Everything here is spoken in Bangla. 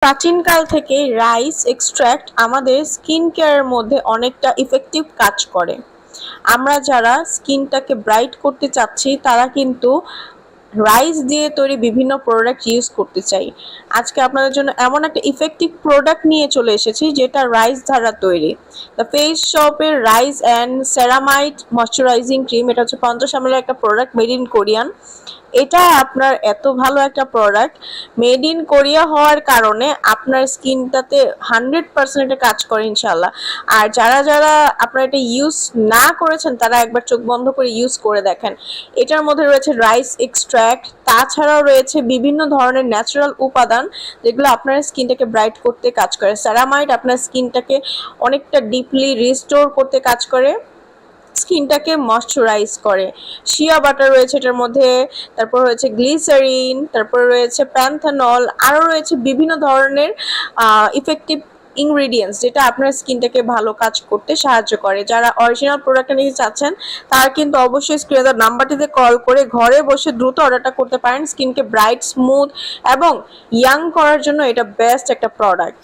প্রাচীনকাল থেকে রাইস এক্সট্র্যাক্ট আমাদের স্কিন কেয়ারের মধ্যে অনেকটা ইফেক্টিভ কাজ করে। আমরা যারা স্কিনটাকে ব্রাইট করতে চাচ্ছি তারা কিন্তু রাইস দিয়ে তৈরি বিভিন্ন প্রোডাক্ট ইউজ করতে চাই। আজকে আপনাদের জন্য এমন একটা ইফেক্টিভ প্রোডাক্ট নিয়ে চলে এসেছি যেটা রাইস দ্বারা তৈরি। দ্য ফেস শপের rice and ceramide moisturising cream, এটা হচ্ছে 50 ml একটা প্রোডাক্ট, মেড ইন কোরিয়ান। এটা আপনার এত ভালো একটা প্রোডাক্ট, মেড ইন কোরিয়া হওয়ার কারণে আপনার স্কিনটাতে 100% এটা কাজ করে ইনশাল্লাহ। আর যারা যারা আপনারা এটা ইউজ না করেছেন তারা একবার চোখ বন্ধ করে ইউজ করে দেখেন। এটার মধ্যে রয়েছে রাইস এক্সট্র্যাক্ট, তাছাড়াও রয়েছে বিভিন্ন ধরনের ন্যাচারাল উপাদান যেগুলো আপনার স্কিনটাকে ব্রাইট করতে কাজ করে। সেরামাইড আপনার স্কিনটাকে অনেকটা ডিপলি রিস্টোর করতে কাজ করে, স্কিনটাকে ময়শ্চারাইজ করে। শিয়া বাটার রয়েছে এটার মধ্যে, তারপর রয়েছে গ্লিসারিন, তারপর রয়েছে প্যান্থানল, আরও রয়েছে বিভিন্ন ধরনের ইফেক্টিভ ইনগ্রিডিয়েন্টস যেটা আপনার স্কিনটাকে ভালো কাজ করতে সাহায্য করে। যারা অরিজিনাল প্রোডাক্টটা নিতে চাচ্ছেন তারা কিন্তু অবশ্যই স্ক্রিনে দেওয়া নাম্বারটিতে কল করে ঘরে বসে দ্রুত অর্ডারটা করতে পারেন। স্কিনকে ব্রাইট, স্মুথ এবং ইয়াং করার জন্য এটা বেস্ট একটা প্রোডাক্ট।